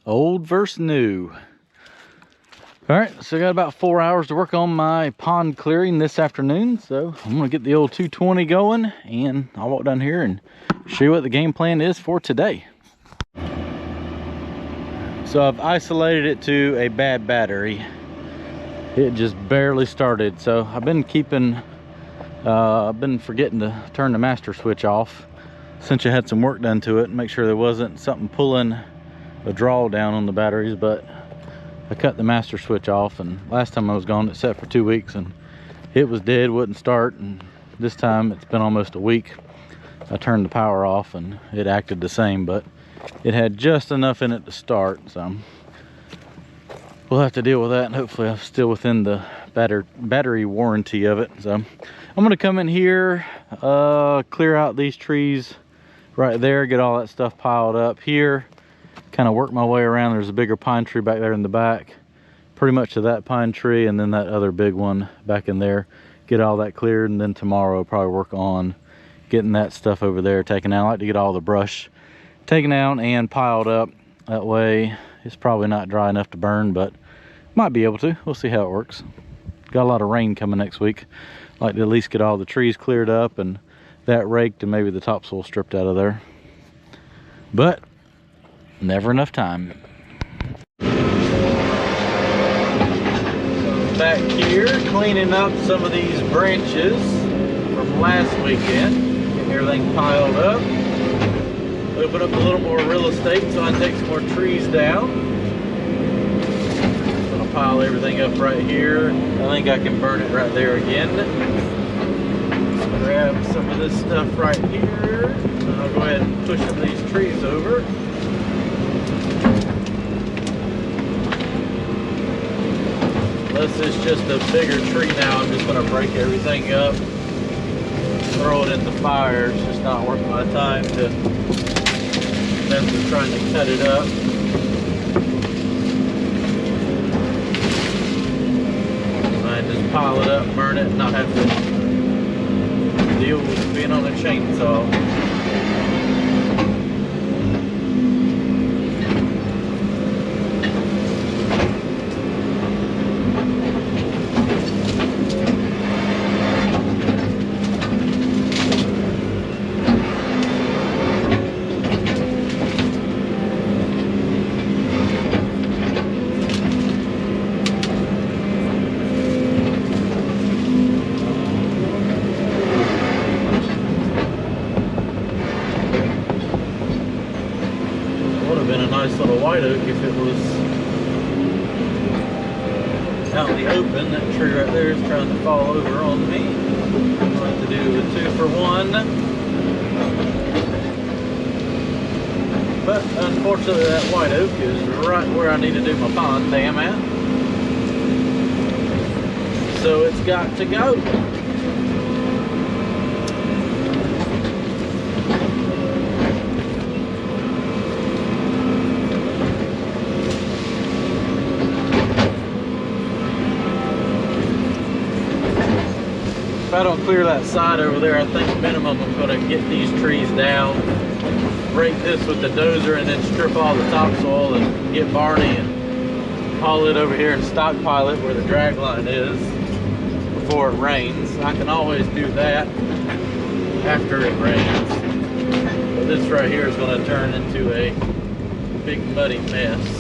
Old versus new. All right, so I got about 4 hours to work on my pond clearing this afternoon. So I'm gonna get the old 220 going, and I'll walk down here and show you what the game plan is for today. So I've isolated it to a bad battery. It just barely started. So I've been forgetting to turn the master switch off since I had some work done to it and make sure there wasn't something pulling a draw down on the batteries. But I cut the master switch off, and last time I was gone it sat for 2 weeks and it was dead, wouldn't start. And this time it's been almost a week. I turned the power off and it acted the same, but it had just enough in it to start. So we'll have to deal with that, and hopefully I'm still within the battery warranty of it. So I'm gonna come in here, clear out these trees right there, get all that stuff piled up here, kind of work my way around. There's a bigger pine tree back there in the back, pretty much to that pine tree, and then that other big one back in there. Get all that cleared, and then tomorrow I'll probably work on getting that stuff over there taken out. I like to get all the brush taken out and piled up. That way it's probably not dry enough to burn, but might be able to. We'll see how it works. Got a lot of rain coming next week. Like to at least get all the trees cleared up and that raked and maybe the topsoil stripped out of there. But never enough time. Back here cleaning up some of these branches from last weekend, getting everything piled up. Open up a little more real estate so I can take some more trees down. Gonna pile everything up right here. I think I can burn it right there again. Grab some of this stuff right here, and I'll go ahead and push some of these trees over. Unless it's just a bigger tree now, I'm just gonna break everything up, throw it in the fire. It's just not worth my time to trying to cut it up. I just pile it up, burn it, and not have to deal with being on a chainsaw. Nice little white oak if it was out in the open. That tree right there is trying to fall over on me. I'm going to do a 2 for 1. But unfortunately that white oak is right where I need to do my pond dam at. So it's got to go. If I don't clear that side over there, I think minimum I'm going to get these trees down, rake this with the dozer, and then strip all the topsoil and get Barney and haul it over here and stockpile it where the drag line is before it rains. I can always do that after it rains. But this right here is going to turn into a big muddy mess.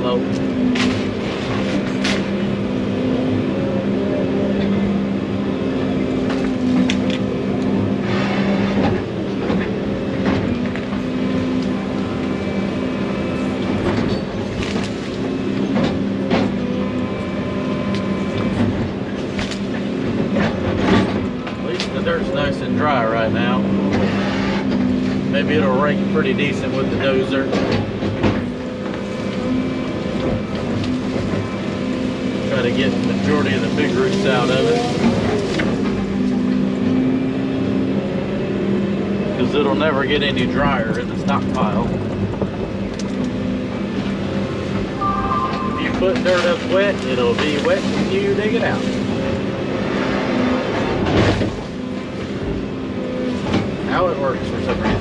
slow. Nice and dry right now. Maybe it'll rake pretty decent with the dozer. Try to get the majority of the big roots out of it, because it'll never get any drier in the stockpile. If you put dirt up wet, it'll be wet when you dig it out. How it works for some reason.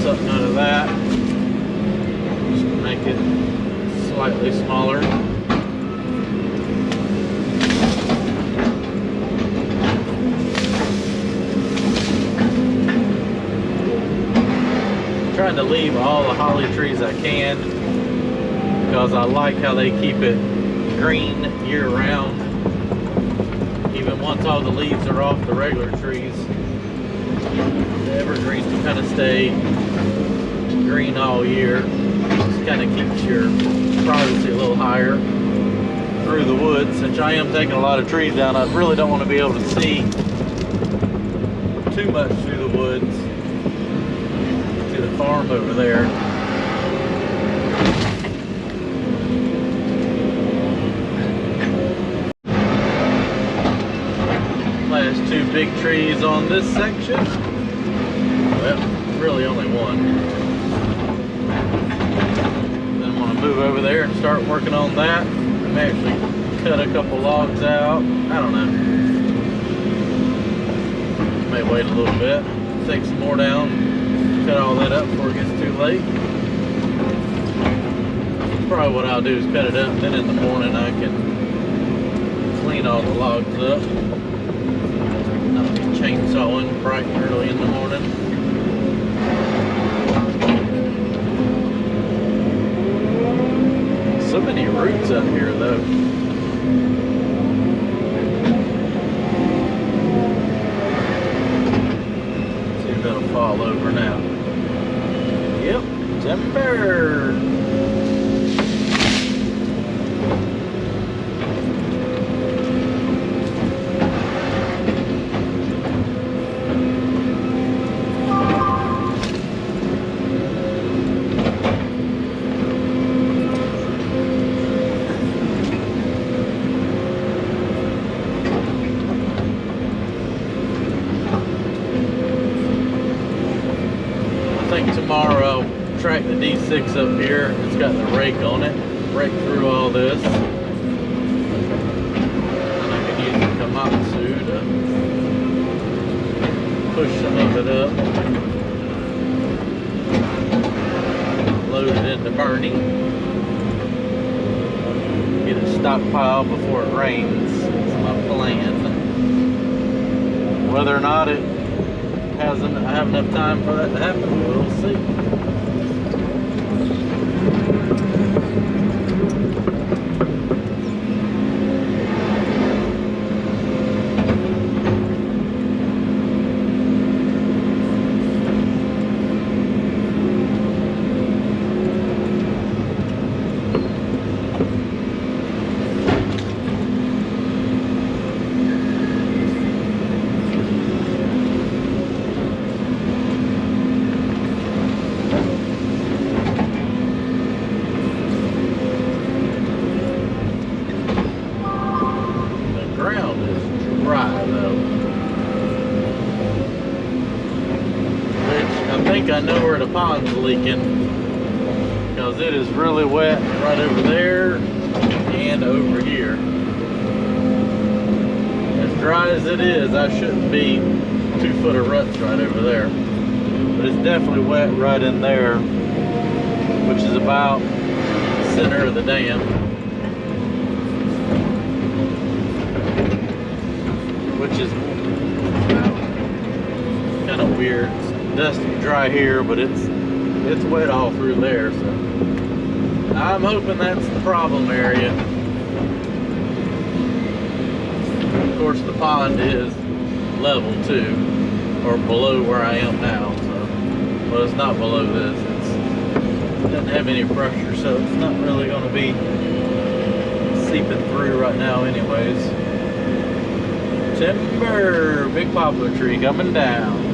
Something out of that, just to make it slightly smaller. I'm trying to leave all the holly trees I can, because I like how they keep it green year round. Even once all the leaves are off the regular trees, the evergreens will kind of stay green all year. Just kind of keeps your privacy a little higher through the woods. Since I am taking a lot of trees down, I really don't want to be able to see too much through the woods to the farm over there. Last two big trees on this section. Well, really only one. Then I'm going to move over there and start working on that. I may actually cut a couple logs out. I don't know. May wait a little bit. Take some more down. Cut all that up before it gets too late. Probably what I'll do is cut it up. Then in the morning I can clean all the logs up. Not be chainsawing bright and early in the morning. So many roots up here though. See if it'll fall over now. Yep, timber. Tomorrow I'll track the D6 up here. It's got the rake on it. Rake through all this. And I can use the Komatsu to push some of it up. Load it into Bernie. Get a stockpile before it rains. That's my plan. Whether or not I have enough time for that to happen, we'll see. pond's leaking, because it is really wet right over there and over here. As dry as it is, I shouldn't be 2 foot of ruts right over there. But it's definitely wet right in there, which is about the center of the dam. Which is kind of weird. It's dusty dry here, but it's wet all through there, so I'm hoping that's the problem area. Of course, the pond is level too, or below where I am now, so well, it's not below this. It doesn't have any pressure, so it's not really going to be seeping through right now anyways. Timber, big poplar tree coming down.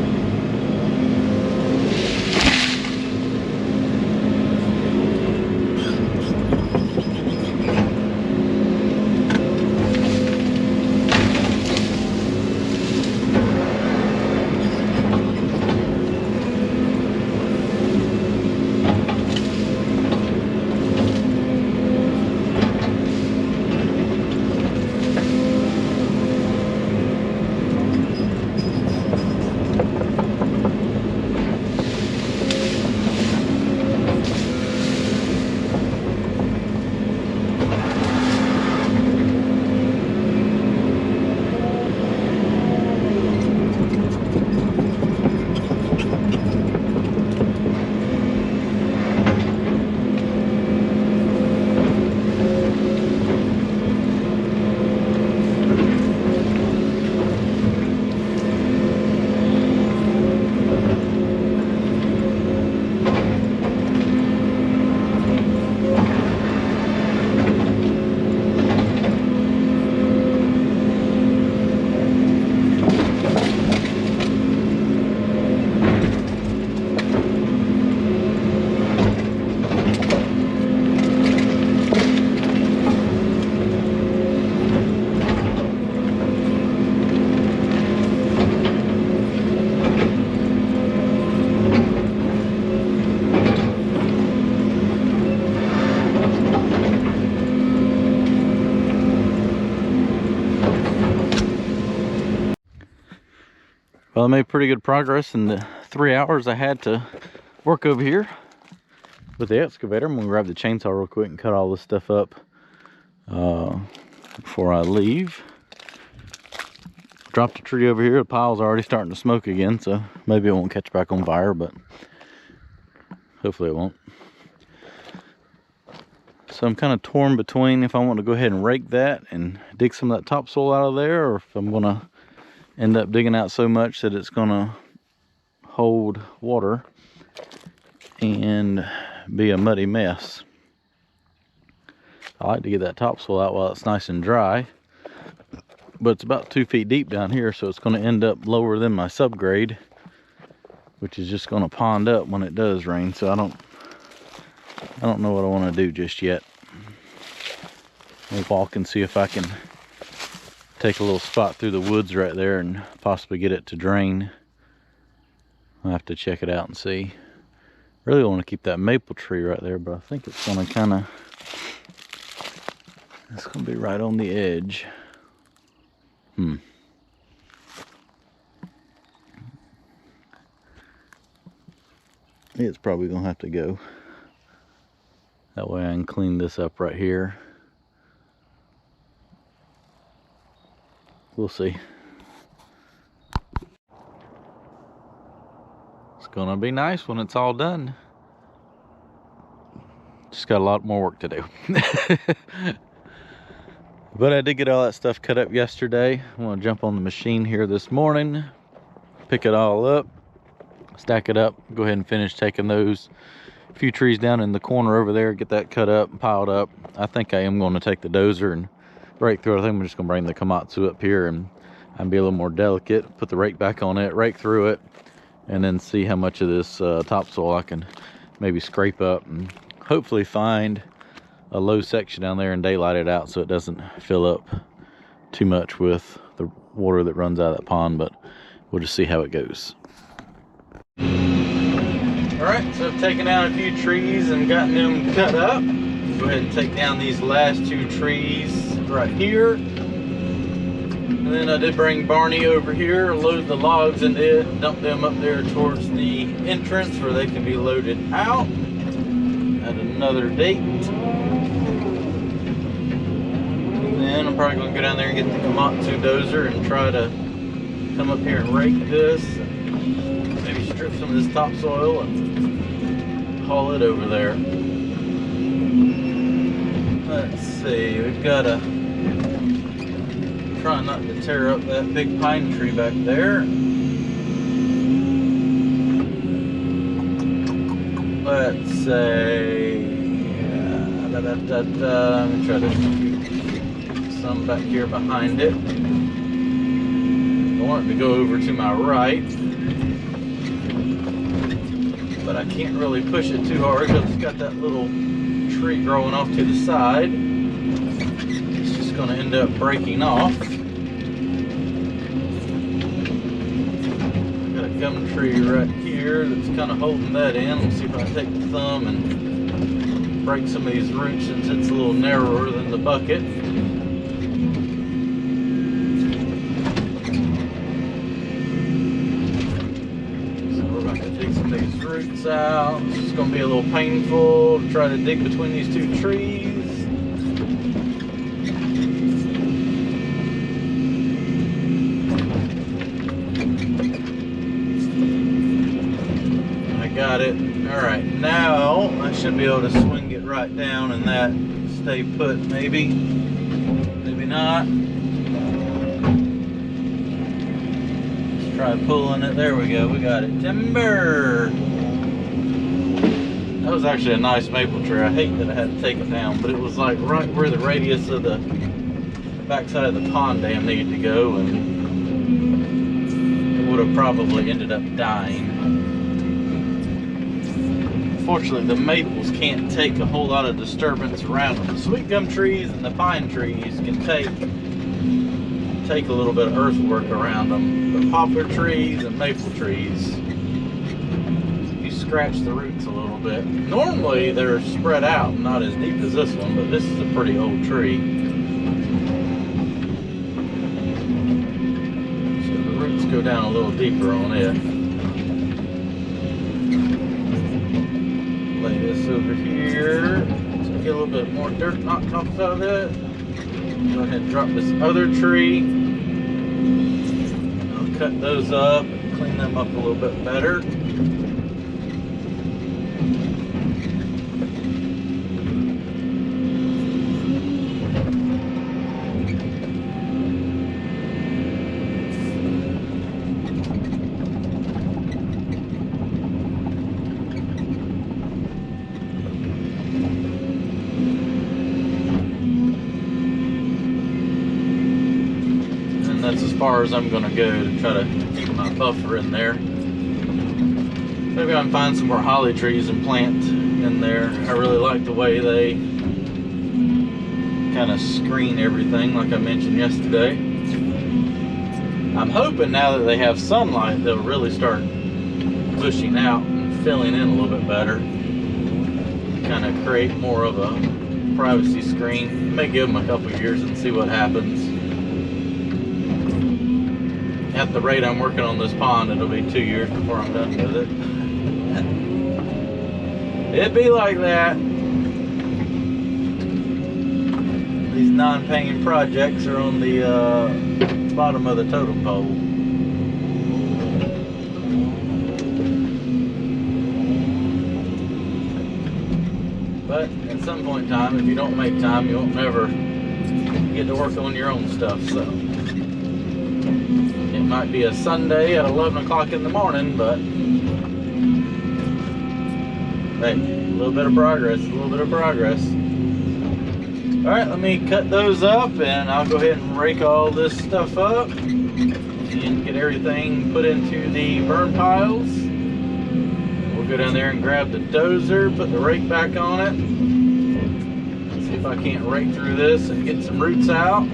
Well, I made pretty good progress in the 3 hours I had to work over here with the excavator. I'm gonna grab the chainsaw real quick and cut all this stuff up before I leave. Dropped a tree over here. The pile's already starting to smoke again, so maybe it won't catch back on fire, but hopefully it won't. So I'm kind of torn between if I want to go ahead and rake that and dig some of that topsoil out of there, or if I'm gonna end up digging out so much that it's gonna hold water and be a muddy mess. I like to get that topsoil out while it's nice and dry, but it's about 2 feet deep down here, so it's going to end up lower than my subgrade, which is just going to pond up when it does rain. So I don't know what I want to do just yet. I'll walk and see if I can take a little spot through the woods right there and possibly get it to drain. I'll have to check it out and see. Really want to keep that maple tree right there, but I think it's going to kind of, it's going to be right on the edge. It's probably going to have to go. That way I can clean this up right here. We'll see. It's gonna be nice when it's all done. Just got a lot more work to do. But I did get all that stuff cut up yesterday. I want to jump on the machine here this morning, pick it all up, stack it up, go ahead and finish taking those few trees down in the corner over there, get that cut up and piled up. I think I am going to take the dozer and rake through it. I think I'm just going to bring the Komatsu up here and be a little more delicate, put the rake back on it, rake through it, and then see how much of this topsoil I can maybe scrape up and hopefully find a low section down there and daylight it out so it doesn't fill up too much with the water that runs out of that pond, but we'll just see how it goes. Alright, so I've taken down a few trees and gotten them cut up. Go ahead and take down these last 2 trees right here. And then I did bring Barney over here, load the logs into it, dump them up there towards the entrance where they can be loaded out at another date. And then I'm probably going to go down there and get the Komatsu dozer and try to come up here and rake this. Maybe strip some of this topsoil and haul it over there. Let's see, we've got to try not to tear up that big pine tree back there. Let's say, let me try to shoot some back here behind it. I want it to go over to my right, but I can't really push it too hard because it's got that little tree growing off to the side. It's just going to end up breaking off. Got a gum tree right here that's kind of holding that in. Let's see if I can take the thumb and break some of these roots since it's a little narrower than the bucket. Roots out. It's going to be a little painful to try to dig between these 2 trees. I got it. Alright, now I should be able to swing it right down and that stay put, maybe. Maybe not. Let's try pulling it. There we go. We got it. Timber! That was actually a nice maple tree. I hate that I had to take it down, but it was like right where the radius of the backside of the pond dam needed to go, and it would have probably ended up dying. Fortunately, the maples can't take a whole lot of disturbance around them. The sweet gum trees and the pine trees can take a little bit of earthwork around them. But poplar trees and maple trees, scratch the roots a little bit. Normally they're spread out, not as deep as this one, but this is a pretty old tree. So the roots go down a little deeper on it. Lay this over here. So get a little bit more dirt knocked off of it. Go ahead and drop this other tree. I'll cut those up and clean them up a little bit better. That's as far as I'm going to go to try to keep my buffer in there. Maybe I can find some more holly trees and plant in there. I really like the way they kind of screen everything like I mentioned yesterday. I'm hoping now that they have sunlight they'll really start pushing out and filling in a little bit better. Kind of create more of a privacy screen. May give them a couple years and see what happens. At the rate I'm working on this pond, it'll be 2 years before I'm done with it. It'd be like that. These non-paying projects are on the bottom of the totem pole. But at some point in time, if you don't make time, you won't never get to work on your own stuff. So it might be a Sunday at 11 o'clock in the morning, but hey, a little bit of progress, a little bit of progress. All right, let me cut those up and I'll go ahead and rake all this stuff up and get everything put into the burn piles. We'll go down there and grab the dozer, put the rake back on it. See if I can't rake through this and get some roots out.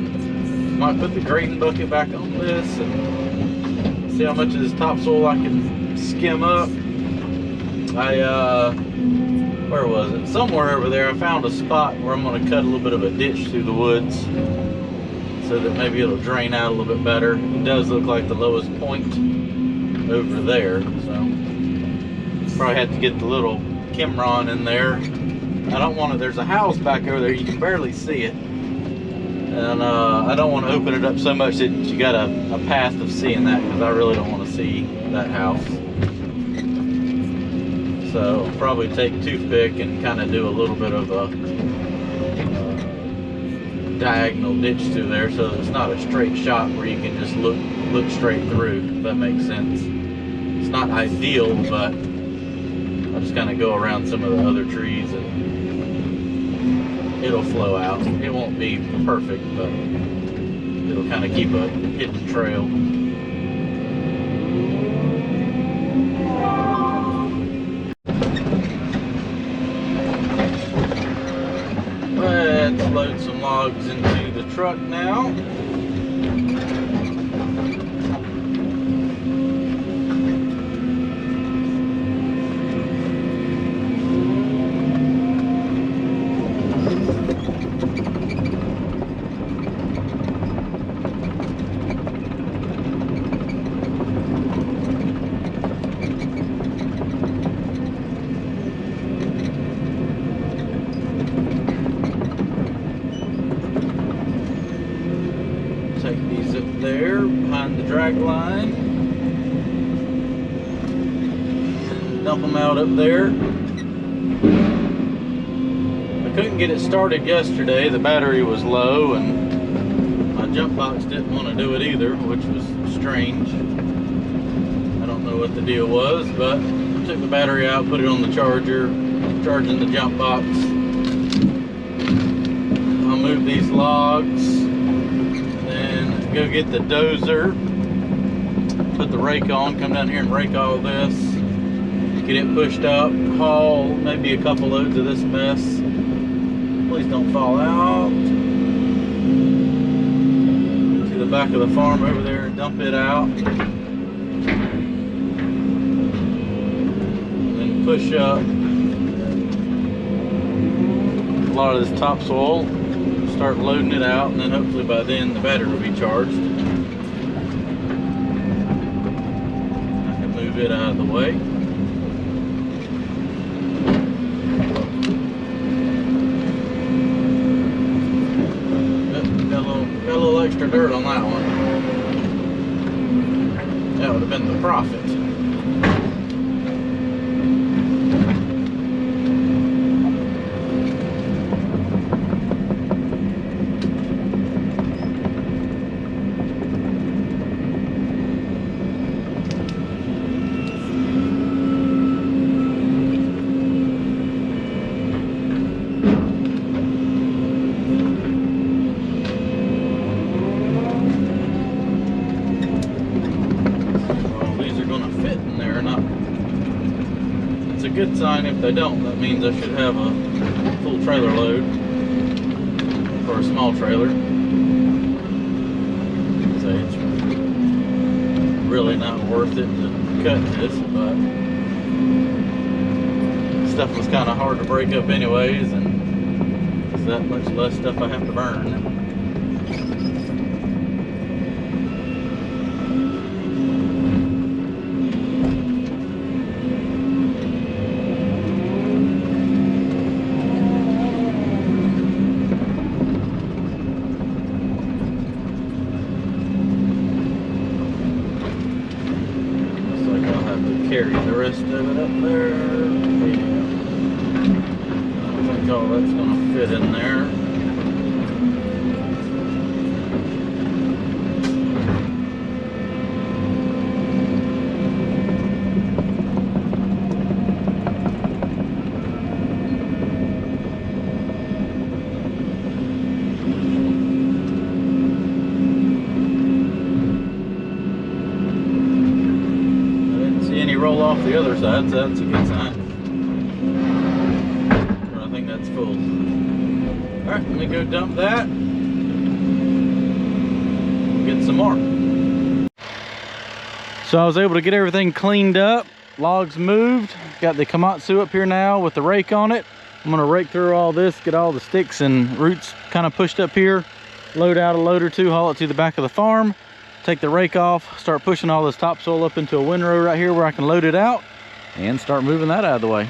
Might put the grading bucket back on this and see how much of this topsoil I can skim up. Where was it? Somewhere over there I found a spot where I'm going to cut a little bit of a ditch through the woods so that maybe it'll drain out a little bit better. It does look like the lowest point over there, so probably have to get the little Kimron in there. I don't want to, there's a house back over there, you can barely see it, and I don't want to open it up so much that you got a path of seeing that, because I really don't want to see that house. So I'll probably take toothpick and kind of do a little bit of a diagonal ditch through there, so that it's not a straight shot where you can just look straight through, if that makes sense. It's not ideal, but I'll just kind of go around some of the other trees and it'll flow out. It won't be perfect, but it'll kind of keep a hidden trail. Let's load some logs into the truck now. Take these up there behind the drag line and dump them out up there. I couldn't get it started yesterday. The battery was low and my jump box didn't want to do it either, which was strange. I don't know what the deal was, but I took the battery out, put it on the charger, charging the jump box. I'll move these logs, go get the dozer, put the rake on, come down here and rake all this, get it pushed up, haul maybe a couple loads of this mess. Please don't fall out. To the back of the farm over there and dump it out. And then push up a lot of this topsoil. Start loading it out, and then hopefully by then the battery will be charged. I can move it out of the way. Got a little extra dirt on that one. That would have been the profit. Good sign. If they don't, that means I should have a full trailer load for a small trailer. So it's really not worth it to cut this, but stuff was kind of hard to break up anyways, and there's that much less stuff I have to burn. Carry the rest of it up there. Yeah. I think all that's going to fit in there. Roll off the other side, so that's a good sign. But I think that's full. Alright, let me go dump that. Get some more. So I was able to get everything cleaned up, logs moved. Got the Komatsu up here now with the rake on it. I'm gonna rake through all this, get all the sticks and roots kind of pushed up here, load out a load or two, haul it to the back of the farm, take the rake off, start pushing all this topsoil up into a windrow right here where I can load it out and start moving that out of the way.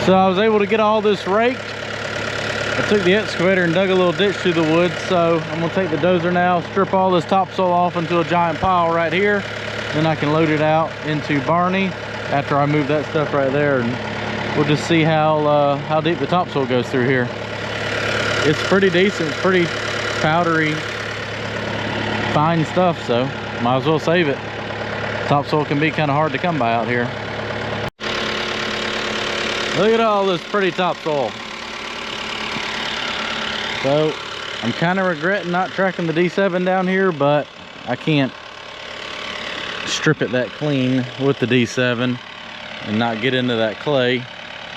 So I was able to get all this raked. I took the excavator and dug a little ditch through the woods. So I'm gonna take the dozer now, strip all this topsoil off into a giant pile right here. Then I can load it out into Barney after I move that stuff right there, and we'll just see how deep the topsoil goes through here. It's pretty decent, it's pretty powdery, fine stuff, so might as well save it. Topsoil can be kind of hard to come by out here. Look at all this pretty topsoil. So I'm kind of regretting not tracking the D7 down here, but I can't strip it that clean with the D7 and not get into that clay.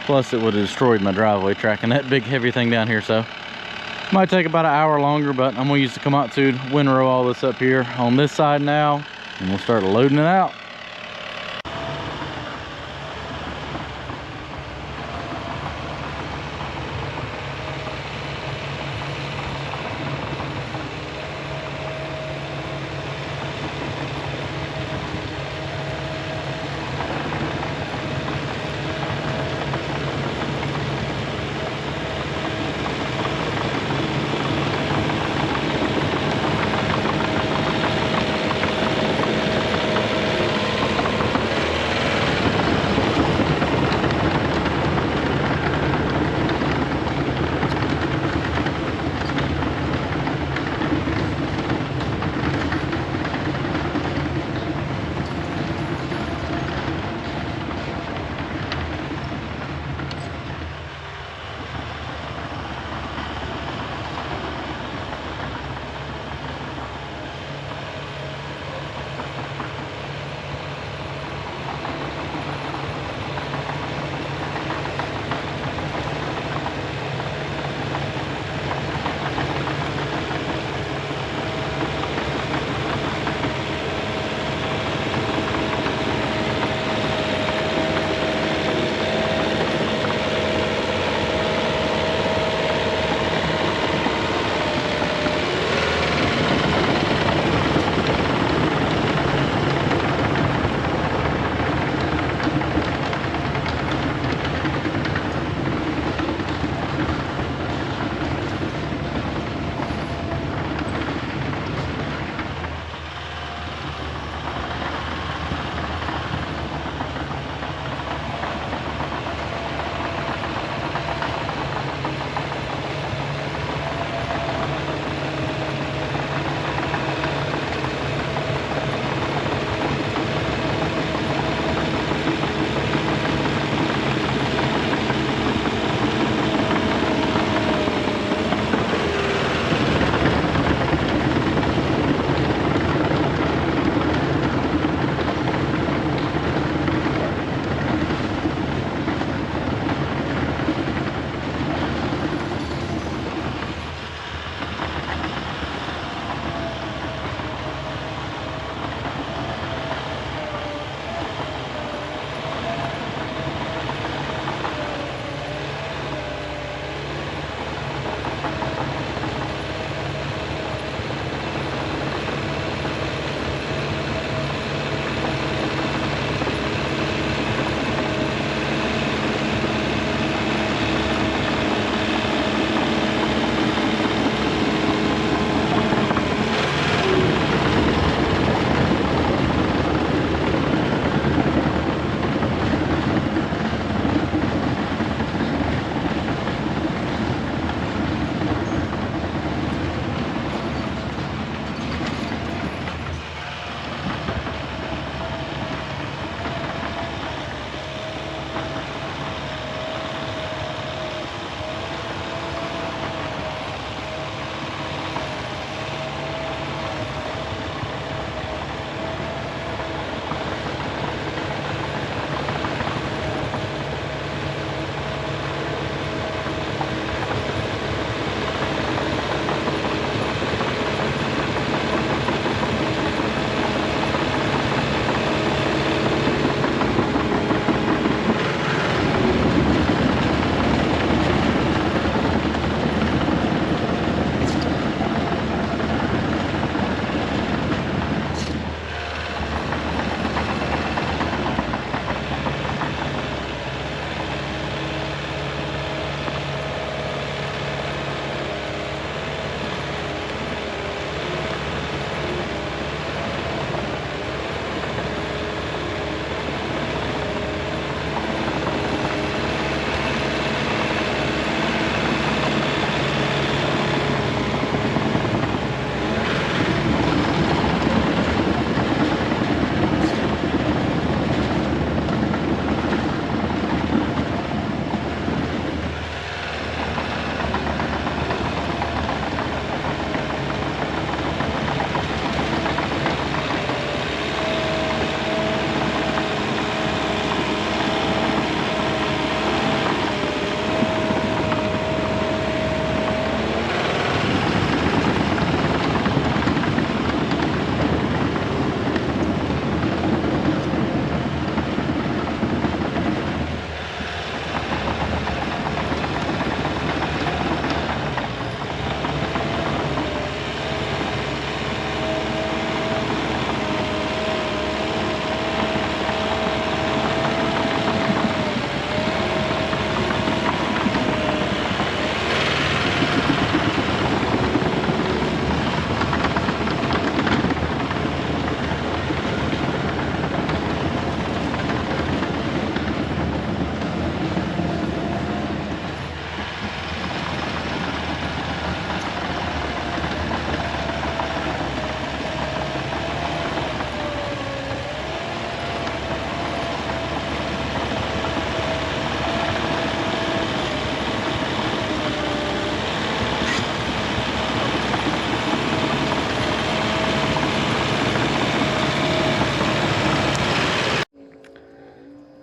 Plus it would have destroyed my driveway tracking that big heavy thing down here. So might take about an hour longer, but I'm gonna use the Komatsu to windrow all this up here on this side now, and we'll start loading it out.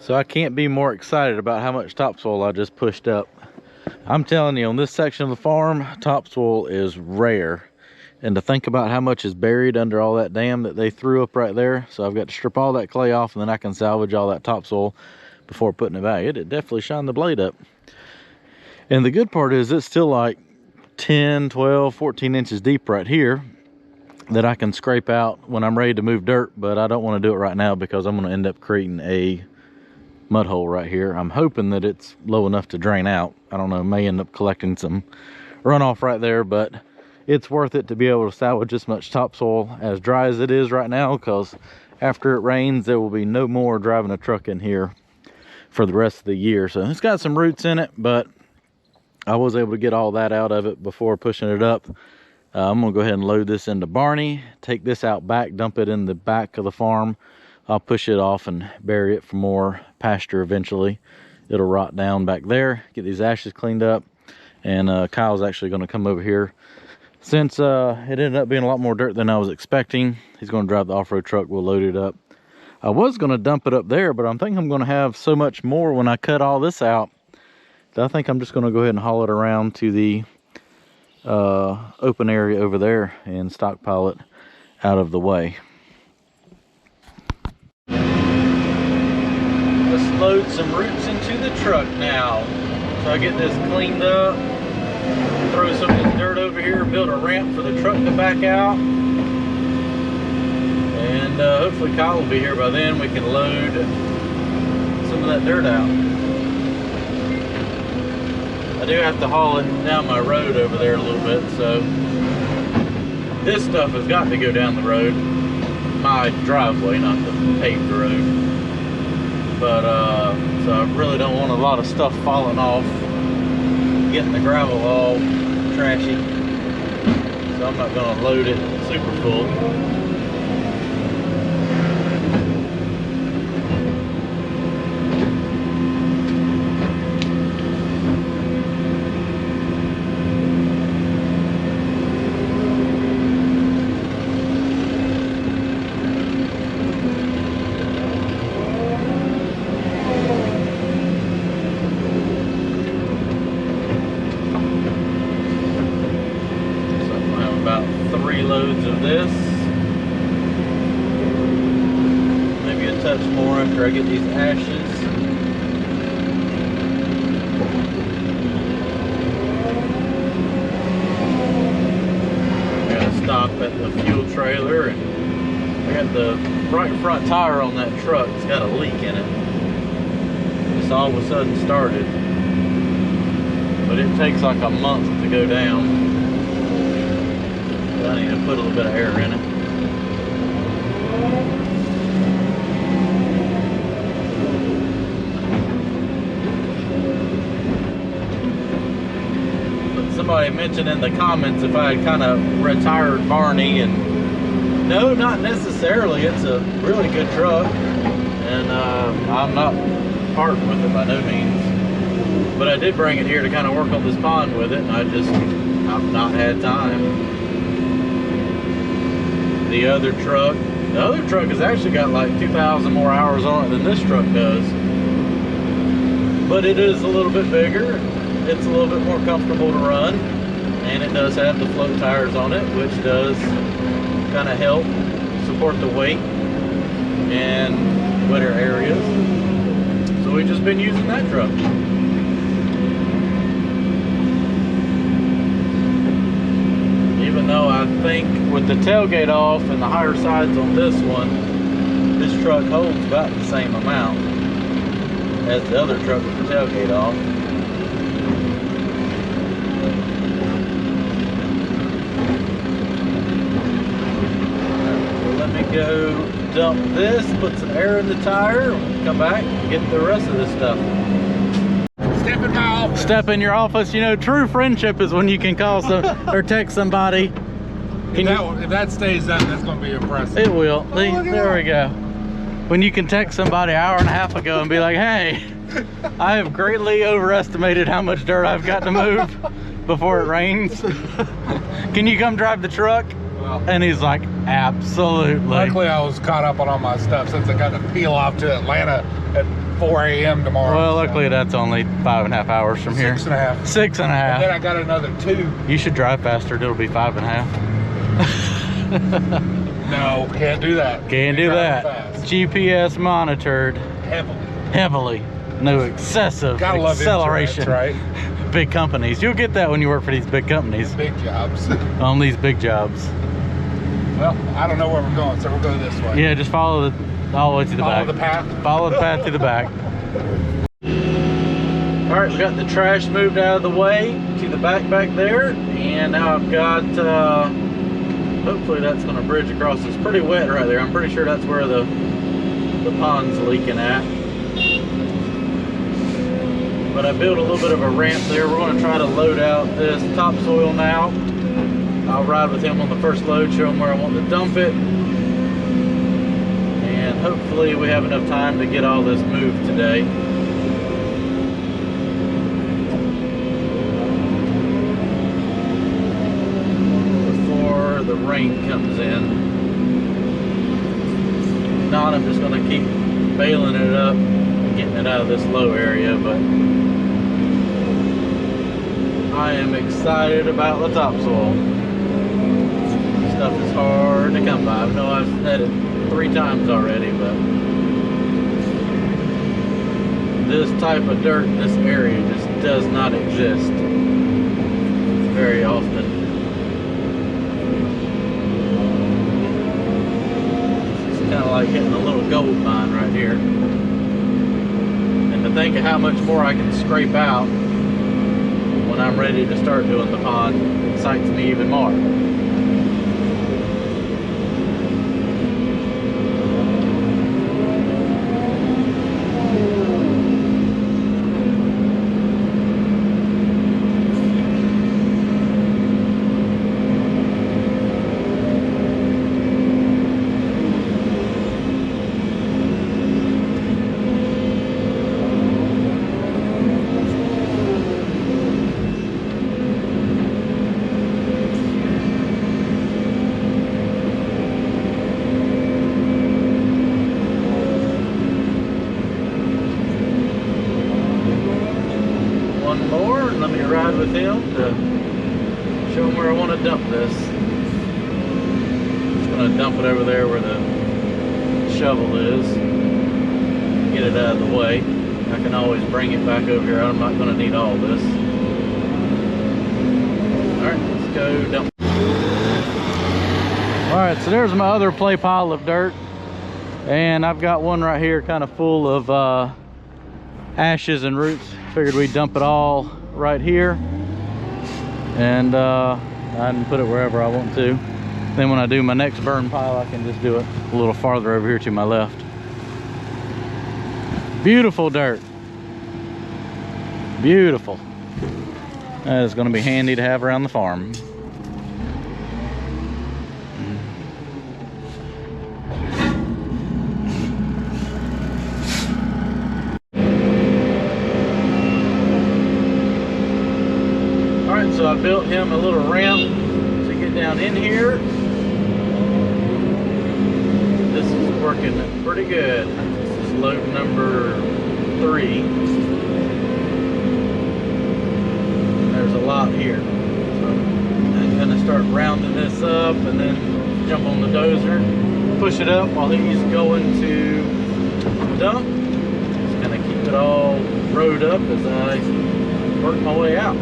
So I can't be more excited about how much topsoil I just pushed up. I'm telling you, on this section of the farm, topsoil is rare. And to think about how much is buried under all that dam that they threw up right there. So I've got to strip all that clay off, and then I can salvage all that topsoil before putting it back. It definitely shined the blade up. And the good part is it's still like 10, 12, 14 inches deep right here that I can scrape out when I'm ready to move dirt, but I don't want to do it right now because I'm going to end up creating a mud hole right here. I'm hoping that it's low enough to drain out. I don't know, may end up collecting some runoff right there, but it's worth it to be able to salvage this much topsoil as dry as it is right now, because after it rains there will be no more driving a truck in here for the rest of the year. So it's got some roots in it, but I was able to get all that out of it before pushing it up. I'm gonna go ahead and load this into Barney, take this out back, dump it in the back of the farm. I'll push it off and bury it for more pasture eventually. It'll rot down back there, get these ashes cleaned up, and Kyle's actually gonna come over here. Since it ended up being a lot more dirt than I was expecting, he's gonna drive the off-road truck, we'll load it up. I was gonna dump it up there, but I'm thinking I'm gonna have so much more when I cut all this out that I think I'm just gonna go ahead and haul it around to the open area over there and stockpile it out of the way. Let's load some roots into the truck now. So I get this cleaned up, throw some of this dirt over here, build a ramp for the truck to back out, and hopefully Kyle will be here by then. We can load some of that dirt out. I do have to haul it down my road over there a little bit, so this stuff has got to go down the road, my driveway, not the paved road. But so I really don't want a lot of stuff falling off, getting the gravel all trashy, so I'm not going to load it super full. Loads of this, maybe a touch more after I get these ashes. I gotta stop at the fuel trailer, and I got the right front tire on that truck. It's got a leak in it. It's all of a sudden started, but it takes like a month to go down. I need to put a little bit of air in it. But somebody mentioned in the comments if I had kind of retired Barney, and no, not necessarily. It's a really good truck, and I'm not parting with it by no means. But I did bring it here to kind of work on this pond with it, and I've not had time. The other truck has actually got like 2,000 more hours on it than this truck does. But it is a little bit bigger. It's a little bit more comfortable to run. And it does have the float tires on it, which does kind of help support the weight in wetter areas. So we've just been using that truck. Even though I think with the tailgate off and the higher sides on this one, this truck holds about the same amount as the other truck with the tailgate off. Well, let me go dump this, put some air in the tire, come back and get the rest of this stuff. Step in my office. Step in your office. You know, true friendship is when you can call some or text somebody. If that stays up, that's going to be impressive. It will. See, there we go. When you can text somebody an hour and a half ago and be like, hey, I have greatly overestimated how much dirt I've got to move before it rains. Can you come drive the truck? Well, And he's like, absolutely. luckily, I was caught up on all my stuff since I got to peel off to Atlanta at 4 a.m. tomorrow. Well, luckily that's only 5.5 hours from here. 6.5. 6.5. And then I got another 2. You should drive faster. It'll be 5.5. No, can't do that. Can't Be do driving that. fast. GPS monitored Heavily. heavily. No excessive Gotta love acceleration. insurance, right? Big companies. You'll get that when you work for these big companies. Big jobs. On these big jobs. Well, I don't know where we're going, so we'll go this way. Yeah, just follow the all the way to the back. Follow the path. Follow the path to the back. All right, we got the trash moved out of the way to the back there, and now I've got. Hopefully that's going to bridge across. It's pretty wet right there. I'm pretty sure that's where the pond's leaking at. But I built a little bit of a ramp there. We're going to try to load out this topsoil now. I'll ride with him on the first load, show him where I want to dump it. And hopefully we have enough time to get all this moved today. Before the rain comes in. If not, I'm just going to keep bailing it up and getting it out of this low area. But I am excited about the topsoil. Stuff is hard to come by. I know I've said it 3 times already, but this type of dirt in this area just does not exist very often. It's kind of like hitting a little gold mine right here. And to think of how much more I can scrape out when I'm ready to start doing the pond excites me even more. With him to show him where I want to dump this. Just going to dump it over there where the shovel is. Get it out of the way. I can always bring it back over here. I'm not going to need all this. Alright, let's go dump. Alright, so there's my other play pile of dirt. And I've got one right here kind of full of ashes and roots. Figured we'd dump it all right here, and I can put it wherever I want to. Then when I do my next burn pile, I can just do it a little farther over here to my left. Beautiful dirt. Beautiful. That is going to be handy to have around the farm. So I built him a little ramp to get down in here. This is working pretty good. This is load number 3. There's a lot here. So I'm gonna start rounding this up and then jump on the dozer, push it up while he's going to dump. Just gonna keep it all rode up as I work my way out.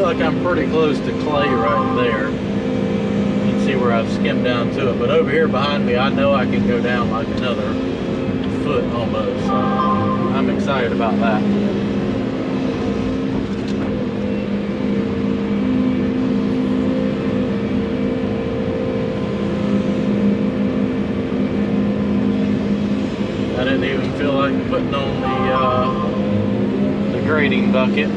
Like I'm pretty close to clay right there. You can see where I've skimmed down to it, but over here behind me I know I can go down like another foot almost, so I'm excited about that. I didn't even feel like putting on the grading bucket.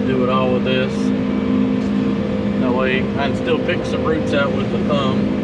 Do it all with this. That way way. I can still pick some roots out with the thumb.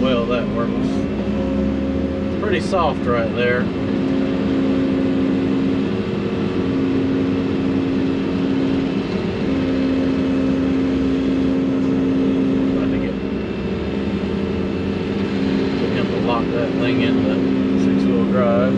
Well, that works. It's pretty soft right there. Trying to get him to lock that thing into 6-wheel drive.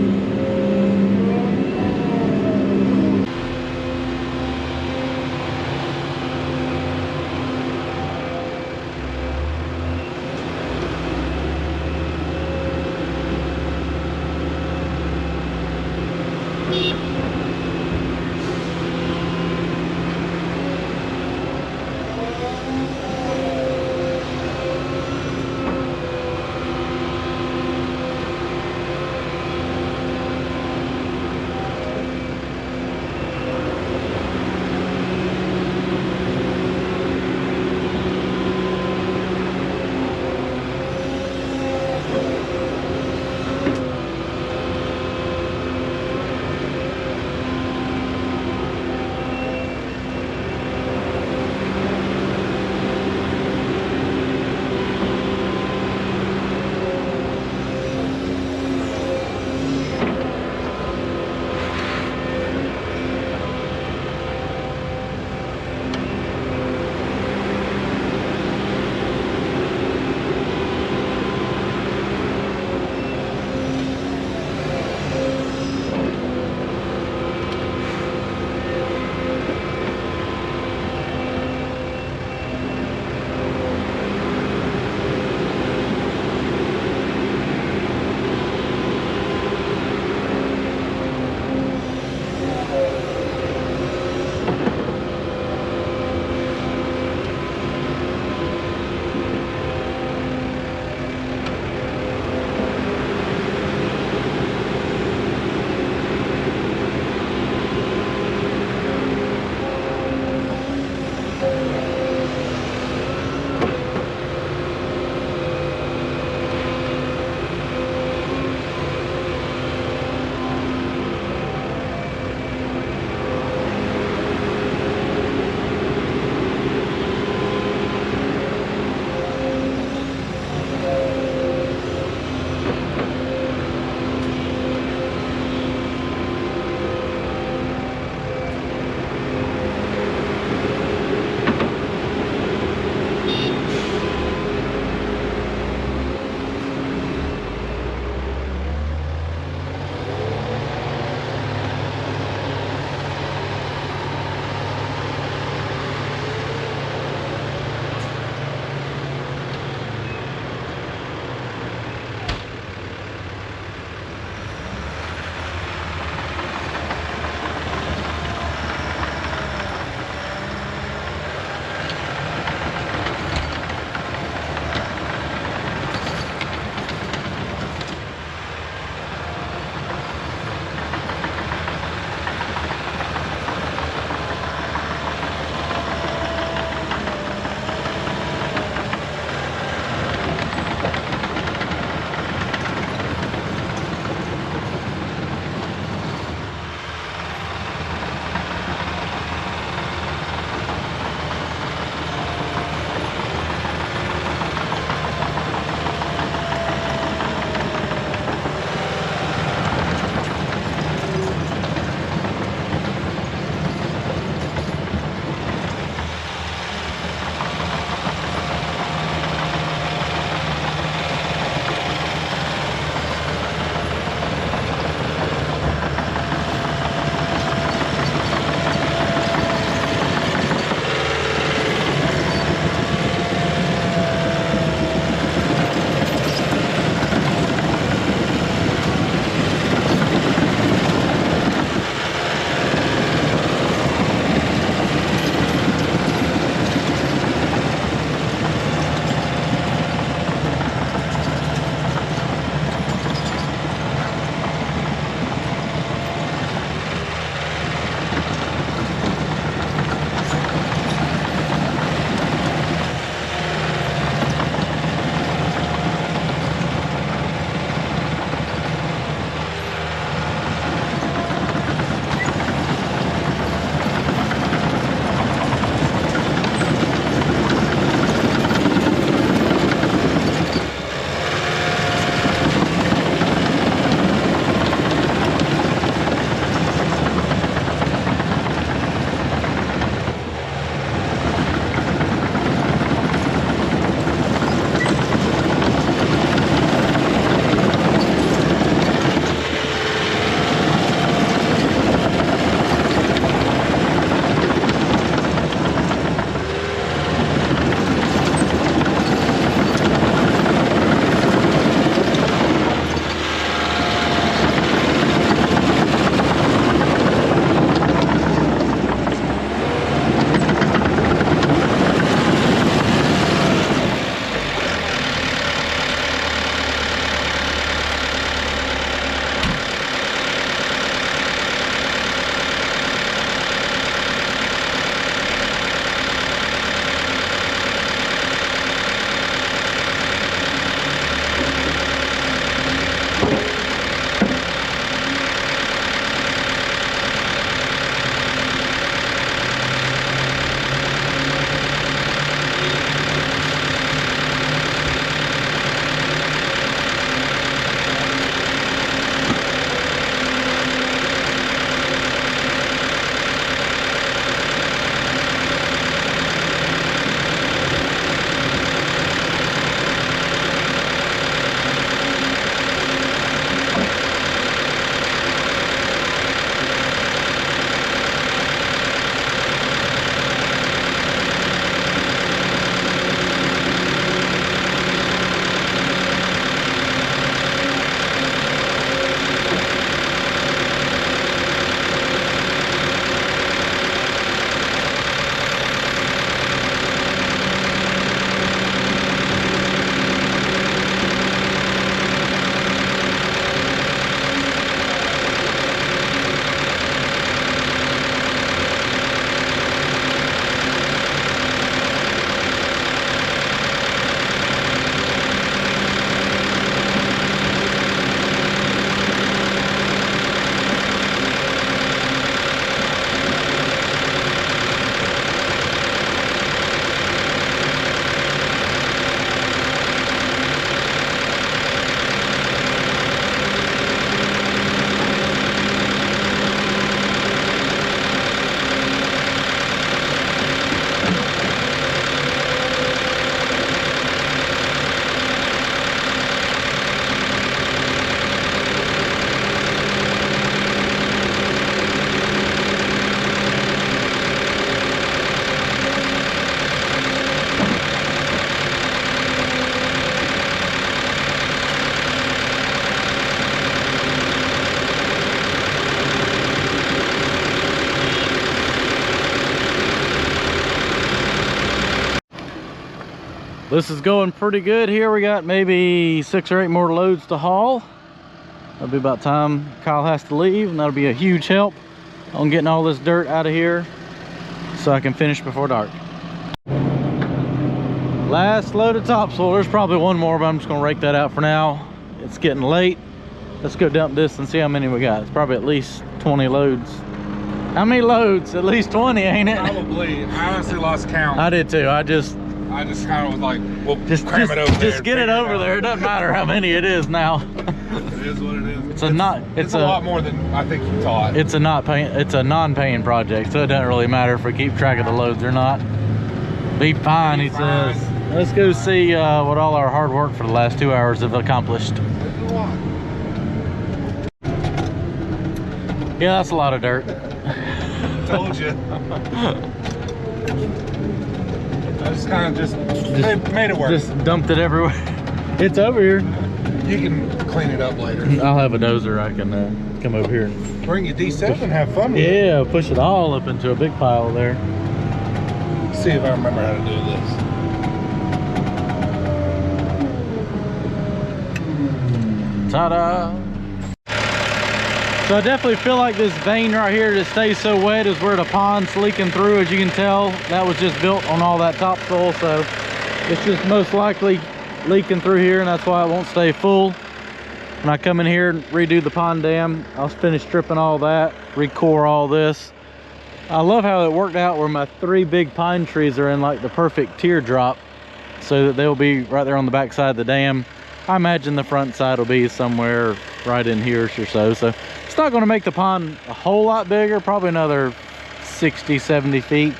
This is going pretty good here. We got maybe 6 or 8 more loads to haul. That'll be about time Kyle has to leave, and that'll be a huge help on getting all this dirt out of here so I can finish before dark. Last load of topsoil. There's probably one more, but I'm just gonna rake that out for now. It's getting late. Let's go dump this and see how many we got. It's probably at least 20 loads. How many loads? At least 20, ain't it? Probably. I honestly lost count. I did too. I just kind of was like, well, cram it over there. Just get it over there. It doesn't matter how many it is now. It is what it is. It's a lot more than I think you thought. It's a non-paying project, so it doesn't really matter if we keep track of the loads or not. Be fine, he says. Let's go see what all our hard work for the last 2 hours have accomplished. Yeah, that's a lot of dirt. Told you. I just kind of made it work. Just dumped it everywhere. It's over here. You can clean it up later. I'll have a dozer. I can come over here and bring your D7 and have fun with it. Yeah, push it all up into a big pile there. See if I remember how to do this. Ta-da! So I definitely feel like this vein right here that stays so wet is where the pond's leaking through. As you can tell, that was just built on all that topsoil, so it's just most likely leaking through here, and that's why it won't stay full. When I come in here and redo the pond dam, I'll finish stripping all that, recore all this. I love how it worked out where my 3 big pine trees are in like the perfect teardrop, so that they'll be right there on the back side of the dam. I imagine the front side will be somewhere right in here or so. So it's not going to make the pond a whole lot bigger, probably another 60, 70 feet.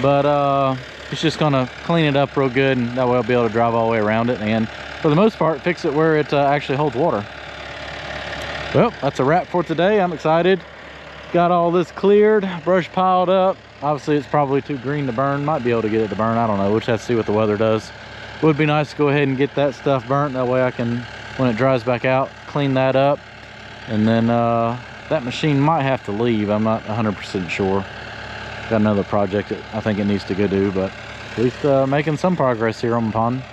But it's just going to clean it up real good, and that way I'll be able to drive all the way around it. And for the most part, fix it where it actually holds water. Well, that's a wrap for today. I'm excited. Got all this cleared, brush piled up. Obviously, it's probably too green to burn. Might be able to get it to burn. I don't know. We'll just have to see what the weather does. Would be nice to go ahead and get that stuff burnt. That way I can, when it dries back out, clean that up. And then that machine might have to leave. I'm not 100% sure. Got another project that I think it needs to go do, but at least making some progress here on the pond.